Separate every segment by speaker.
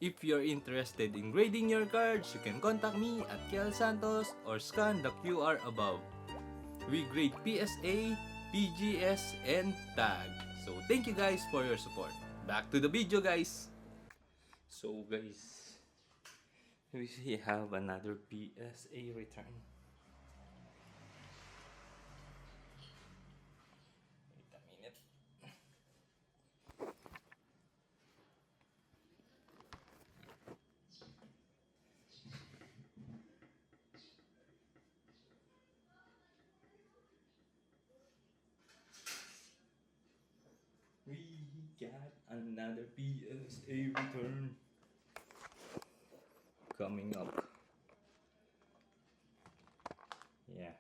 Speaker 1: If you're interested in grading your cards, you can contact me at Kiel Santos or scan the QR above. We grade PSA, PGS, and TAG. So thank you guys for your support. Back to the video guys! So guys, we have another PSA return. Wait a minute. We got another PSA return coming up. Yeah.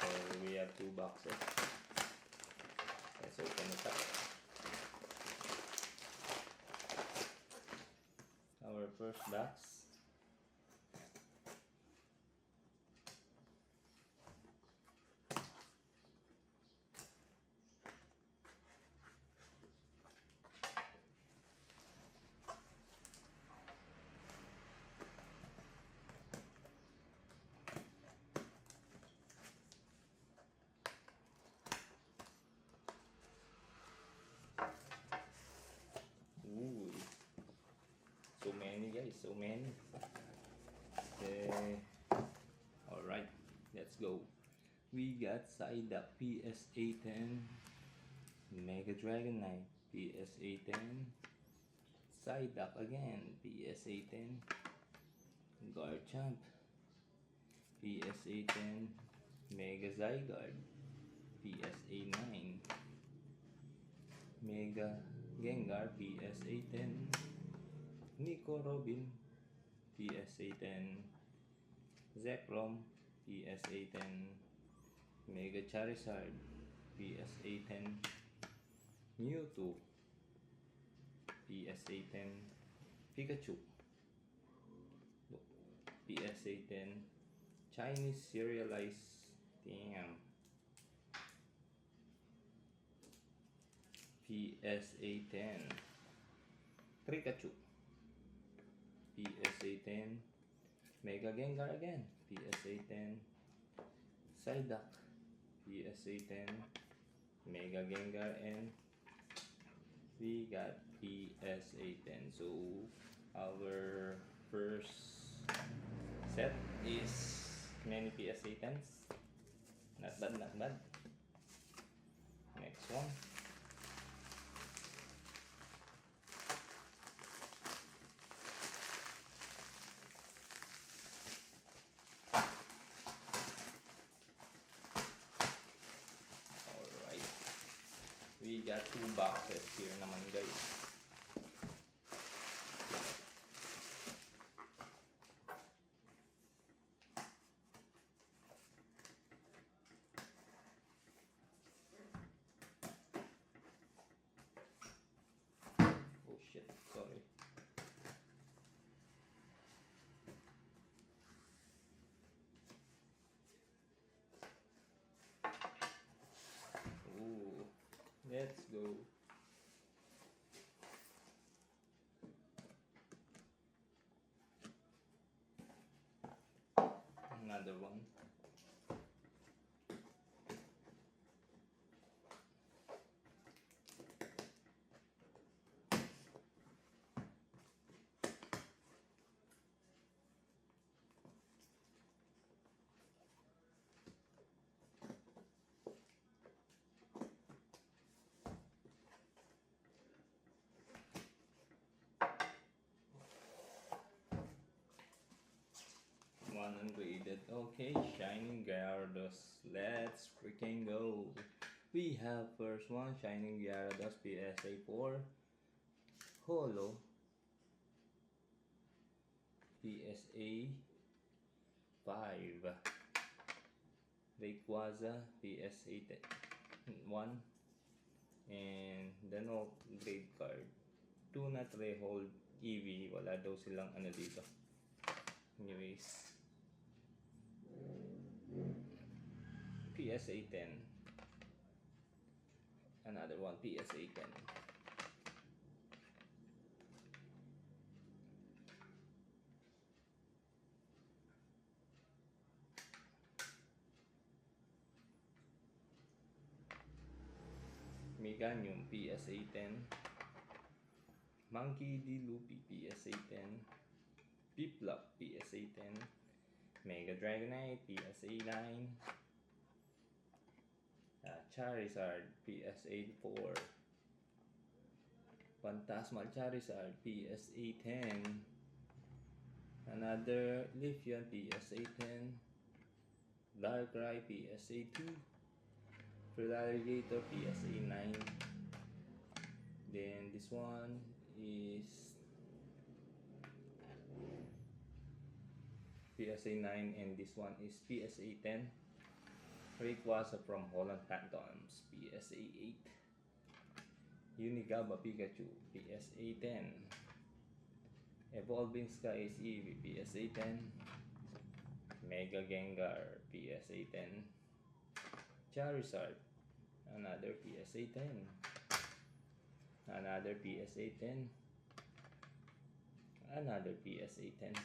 Speaker 1: So we have 2 boxes. Let's open it up. Our first box. Ooh, so many guys, so many. Okay. Alright, let's go. We got Psyduck PSA 10, Mega Dragonite PSA 10, Psyduck again PSA 10, Garchomp PSA 10, Mega Zygarde PSA 9, Mega Gengar PSA 10, Nico Robin PSA 10, Zekrom PSA 10, Mega Charizard PSA 10, Mewtwo PSA 10, Pikachu PSA 10, Chinese serialized PSA 10, Pikachu PSA 10, Mega Gengar again PSA 10, Psyduck PSA 10, Mega Gengar, and we got PSA 10. So our first set is many PSA 10s. Not bad, not bad. Next one. Alright. We got 2 boxes here naman guys. Oh shit, sorry. Ooh, let's go. Another one. One ungraded. Okay, Shining Gyarados. Let's freaking go. We have first one, Shining Gyarados PSA 4, Holo PSA 5, Rayquaza PSA 1, and the no grade card. Do not rehold EV. Wala daw silang ano dito. Anyways, PSA 10. Another one, PSA 10. Meganium PSA 10, Monkey D. Luffy PSA 10, Piplup PSA 10, Mega Dragonite PSA 9, Charizard PSA 4, Phantasmal Charizard PSA 10, another Leafeon PSA 10, Darkrai PSA 2, Feraligatr PSA 9, then this one is PSA 9 and this one is PSA 10. Rayquaza from Holland Phantoms PSA 8, Unigaba Pikachu PSA 10, Evolving Skies Eevee PSA 10, Mega Gengar PSA 10, Charizard another PSA 10, another PSA 10, another PSA 10,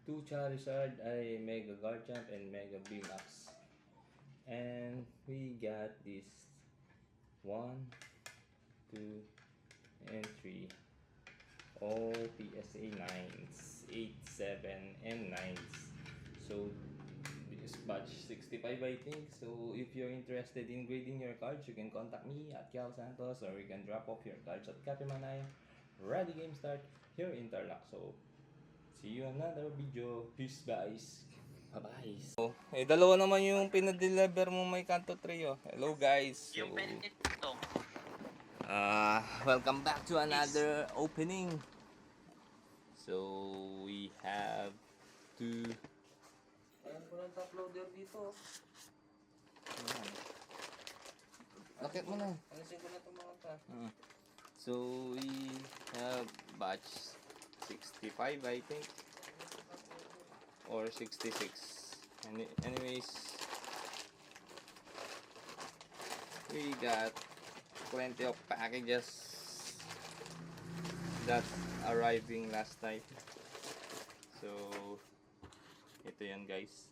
Speaker 1: 2 Charizard ay Mega Garchomp and Mega VMAX, and we got this 1, 2, and 3 all PSA 9s, 8, 7, and 9s. So this is batch 65 I think. So if you're interested in grading your cards, you can contact me at Cal Santos, or you can drop off your cards at Cafe Manaya. Ready game start here in Tarlac. So see you another video. Peace guys. Bye-bye. So, dalawa naman yung pinadeliver mo may Kanto Trio. Hello guys. So, welcome back to another opening. So we have to
Speaker 2: Ayan ko ng top loader dito.
Speaker 1: Lakit mo na.
Speaker 2: Alisin ko na itong mga ta.
Speaker 1: So we have batch 65 I think, or 66. Anyways, we got plenty of packages that arriving last night. So ito yan guys.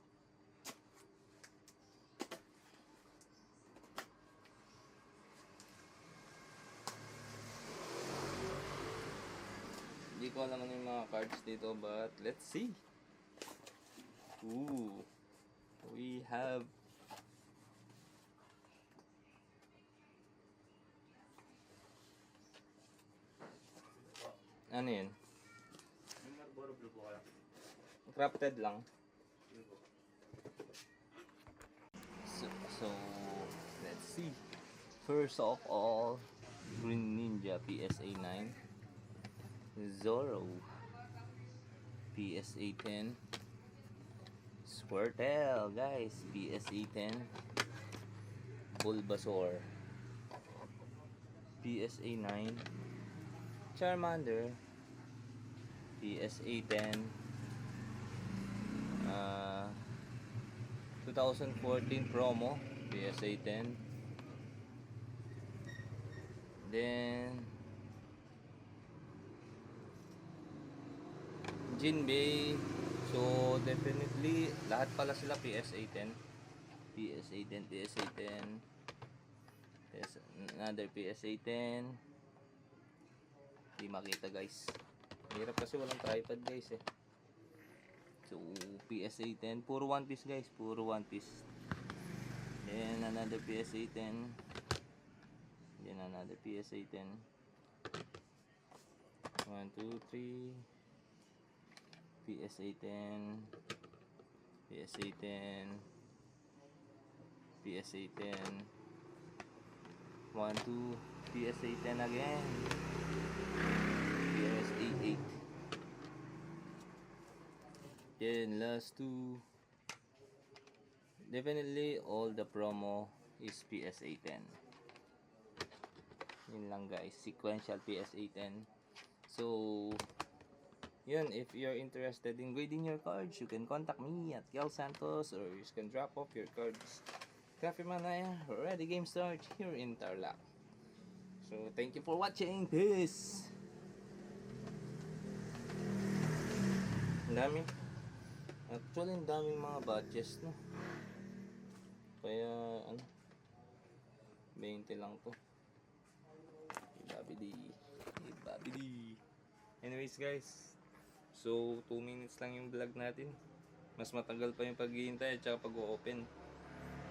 Speaker 1: Hindi ko alam ano yung mga cards dito, but let's see. Ooh, we have ano yun? Crafted lang. So let's see. First of all, Green Ninja PSA 9, Zoro PSA 10, Squirtle guys PSA 10, Bulbasaur PSA 9, Charmander PSA 10, 2014 promo PSA 10, then Jinbei. So definitely lahat pala sila PSA 10, PSA 10, PSA 10, another PSA 10. Di makita guys, hirap kasi walang tripod guys eh. So PSA 10, puro one piece guys, puro one piece. Then another PSA 10, then another PSA 10. 1, 2, 3 PSA 10, PSA 10, PSA 10, 1, 2 PSA 10 again, PSA 8. Then last two, definitely all the promo is PSA 10. Yun lang guys, sequential PSA 10. So yun, if you're interested in grading your cards, you can contact me at Kel Santos, or you can drop off your cards Cafe Manaya. Ready game start here in Tarlac. So thank you for watching. Peace. Ang dami. Actually, ang daming mga batches, no? Kaya, ano, 20 lang to. Ibabidi. Ibabidi. Anyways guys, so 2 minutes lang yung vlog natin. Mas matagal pa yung paghihintay at saka pag-open.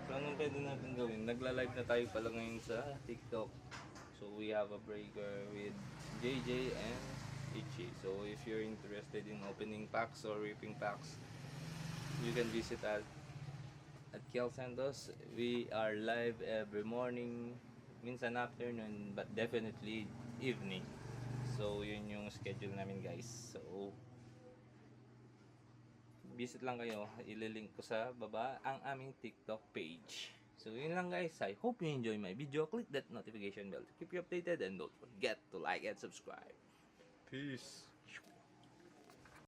Speaker 1: So anong pwede natin gawin? Nagla-live na tayo pala ngayon sa TikTok. So we have a breaker with JJ and Ichi. So if you're interested in opening packs or ripping packs, you can visit us at Kiel Santos. We are live every morning, minsan afternoon, but definitely evening. So yun yung schedule namin guys. So visit lang kayo, ililink ko sa baba ang aming TikTok page. So yun lang guys, I hope you enjoy my video. Click that notification bell to keep you updated and don't forget to like and subscribe. Peace!